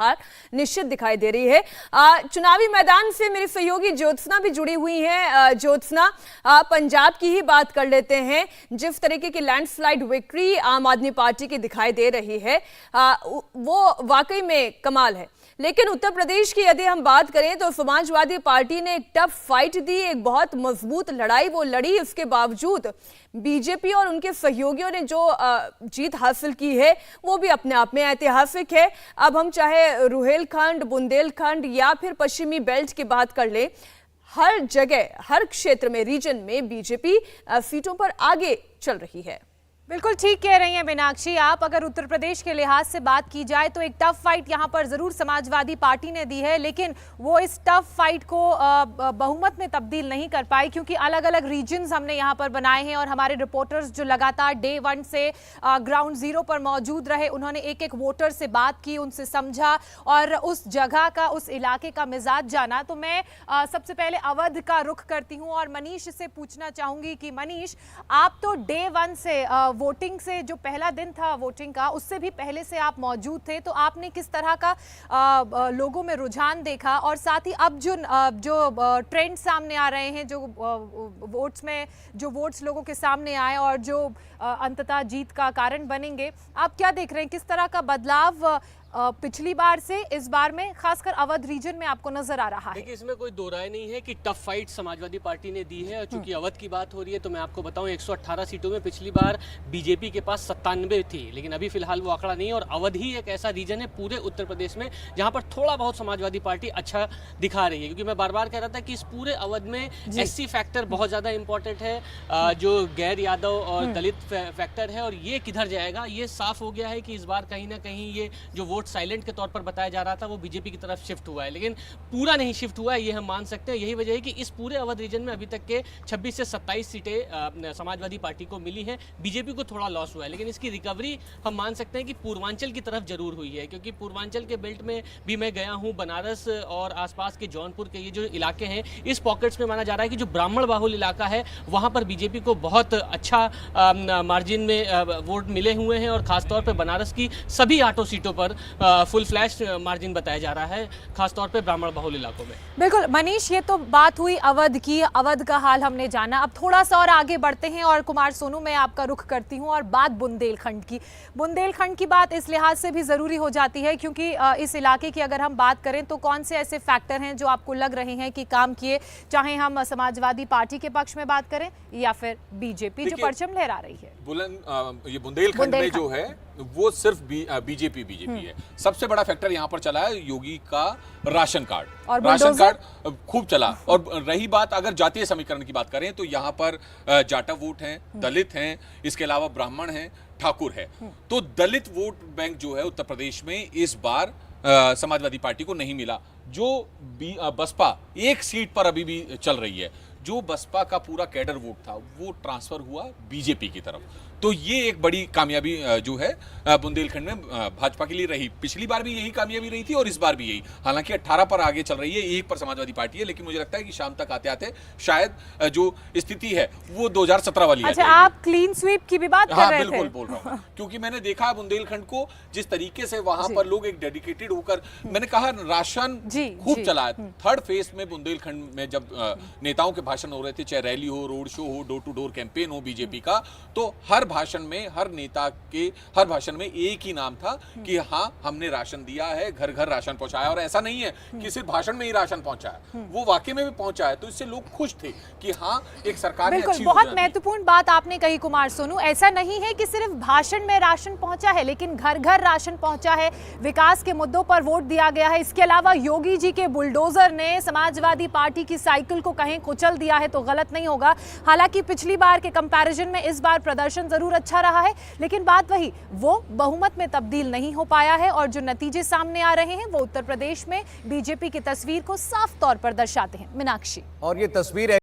हार निश्चित दिखाई दे रही है। चुनावी मैदान से मेरी सहयोगी ज्योत्सना भी जुड़ी हुई है। ज्योत्सना, पंजाब की ही बात कर लेते हैं। जिस तरीके की लैंडस्लाइड विक्ट्री आम आदमी पार्टी की दिखाई दे रही है वो वाकई में कमाल है। लेकिन उत्तर प्रदेश की यदि हम बात करें तो समाजवादी पार्टी ने एक टफ फाइट दी, एक बहुत मजबूत लड़ाई वो लड़ी। उसके बावजूद बीजेपी और उनके सहयोगियों ने जो जीत हासिल की है वो भी अपने आप में ऐतिहासिक है। अब हम चाहे रुहेलखंड, बुंदेलखंड या फिर पश्चिमी बेल्ट की बात कर ले, हर जगह, हर क्षेत्र में, रीजन में बीजेपी सीटों पर आगे चल रही है। बिल्कुल ठीक कह रही हैं मीनाक्षी आप। अगर उत्तर प्रदेश के लिहाज से बात की जाए तो एक टफ फाइट यहां पर जरूर समाजवादी पार्टी ने दी है, लेकिन वो इस टफ फाइट को बहुमत में तब्दील नहीं कर पाई, क्योंकि अलग अलग रीजन्स हमने यहां पर बनाए हैं और हमारे रिपोर्टर्स जो लगातार डे 1 से ग्राउंड जीरो पर मौजूद रहे, उन्होंने एक एक वोटर से बात की, उनसे समझा और उस जगह का, उस इलाके का मिजाज जाना। तो मैं सबसे पहले अवध का रुख करती हूँ और मनीष से पूछना चाहूंगी कि मनीष, आप तो डे 1 से वोटिंग से, जो पहला दिन था वोटिंग का, उससे भी पहले से आप मौजूद थे, तो आपने किस तरह का लोगों में रुझान देखा और साथ ही अब जो ट्रेंड सामने आ रहे हैं, जो वोट्स लोगों के सामने आए और जो अंततः जीत का कारण बनेंगे, आप क्या देख रहे हैं? किस तरह का बदलाव पिछली बार से इस बार में खासकर अवध रीजन में आपको नजर आ रहा है? देखिए, इसमें कोई दो राय नहीं है कि टफ फाइट समाजवादी पार्टी ने दी है। और चूंकि अवध की बात हो रही है तो मैं आपको बताऊं, 118 सीटों में पिछली बार बीजेपी के पास 97 थी, लेकिन अभी फिलहाल वो आंकड़ा नहीं है। और अवध ही एक ऐसा रीजन है पूरे उत्तर प्रदेश में जहां पर थोड़ा बहुत समाजवादी पार्टी अच्छा दिखा रही है, क्योंकि मैं बार बार कह रहा था कि इस पूरे अवध में एससी फैक्टर बहुत ज्यादा इंपॉर्टेंट है, जो गैर यादव और दलित फैक्टर है, और ये किधर जाएगा ये साफ हो गया है कि इस बार कहीं ना कहीं ये जो साइलेंट के तौर पर बताया जा रहा था वो बीजेपी की तरफ शिफ्ट हुआ है, लेकिन पूरा नहीं शिफ्ट हुआ है, ये हम मान सकते हैं। यही वजह है कि इस पूरे अवध रीजन में अभी तक के 26 से 27 सीटें समाजवादी पार्टी को मिली हैं, बीजेपी को थोड़ा लॉस हुआ है। लेकिन इसकी रिकवरी हम मान सकते हैं कि पूर्वांचल की तरफ जरूर हुई है, क्योंकि पूर्वांचल के बेल्ट में भी मैं गया हूँ। बनारस और आसपास के जौनपुर के ये जो इलाके हैं, इस पॉकेट्स में माना जा रहा है कि जो ब्राह्मण बाहुल इलाका है वहाँ पर बीजेपी को बहुत अच्छा मार्जिन में वोट मिले हुए हैं, और खासतौर पर बनारस की सभी 8 सीटों पर फुल फ्लैश मार्जिन बताया जा रहा है, खासतौर पे ब्राह्मण बहुल इलाकों में। बिल्कुल मनीष, ये तो बात हुई अवध की, अवध का हाल हमने जाना। अब थोड़ा सा और आगे बढ़ते हैं और कुमार सोनू, मैं आपका रुख करती हूँ और बात बुंदेलखंड की। बुंदेलखंड की बात इस लिहाज से भी जरूरी हो जाती है क्योंकि इस इलाके की अगर हम बात करें तो कौन से ऐसे फैक्टर हैं जो आपको लग रहे हैं कि काम किए, चाहे हम समाजवादी पार्टी के पक्ष में बात करें या फिर बीजेपी जो परचम लहरा रही है? ये बुंदेलखंड में जो है वो सिर्फ बीजेपी है। सबसे बड़ा फैक्टर यहाँ पर चला है योगी का राशन कार्ड, और राशन कार्ड खूब चला। और रही बात अगर जातीय समीकरण की बात करें तो यहाँ पर जाटव वोट हैं, दलित हैं, इसके अलावा ब्राह्मण हैं, ठाकुर है। तो दलित वोट बैंक जो है उत्तर प्रदेश में इस बार समाजवादी पार्टी को नहीं मिला। जो बसपा एक सीट पर अभी भी चल रही है, जो बसपा का पूरा कैडर वोट था वो ट्रांसफर हुआ बीजेपी की तरफ। तो ये एक बड़ी कामयाबी जो है बुंदेलखंड में भाजपा के लिए रही। पिछली बार भी यही कामयाबी रही थी और इस बार भी यही। हालांकि 18 पर आगे चल रही है, 1 पर समाजवादी पार्टी है, लेकिन मुझे लगता है कि शाम तक आते आते शायद जो स्थिति है वो 2017 वाली है। अच्छा, आप क्लीन स्वीप की भी बात कर रहे थे? बिल्कुल बोल रहा हूँ, क्योंकि मैंने देखा बुंदेलखंड को जिस तरीके से वहां पर लोग एक डेडिकेटेड होकर, मैंने कहा राशन खूब चला है। 3rd फेज में बुंदेलखंड में जब नेताओं के भाषण हो रहे थे, चाहे रैली हो, रोड शो हो, डोर टू डोर कैंपेन हो बीजेपी का, तो हर भाषण में, हर नेता के हर भाषण में एक ही नाम था कि हाँ, हमने राशन दिया है, घर घर राशन पहुंचाया। और ऐसा नहीं है कि सिर्फ भाषण में ही राशन पहुंचा है, वो वाकई में भी पहुंचा है। तो इससे लोग खुश थे कि हाँ, एक सरकार ने अच्छी बहुत महत्वपूर्ण बात आपने कही कुमार सोनू। ऐसा नहीं है कि सिर्फ भाषण में राशन पहुंचा है, लेकिन घर घर राशन पहुंचा है, विकास के मुद्दों पर वोट दिया गया है। इसके अलावा योगी जी के बुलडोजर ने समाजवादी पार्टी की साइकिल को कहीं कुचल दिया है तो गलत नहीं होगा। हालांकि पिछली बार के कंपैरिजन में इस बार प्रदर्शन जरूर अच्छा रहा है, लेकिन बात वही, वो बहुमत में तब्दील नहीं हो पाया है। और जो नतीजे सामने आ रहे हैं वो उत्तर प्रदेश में बीजेपी की तस्वीर को साफ तौर पर दर्शाते हैं। मीनाक्षी, और ये तस्वीर है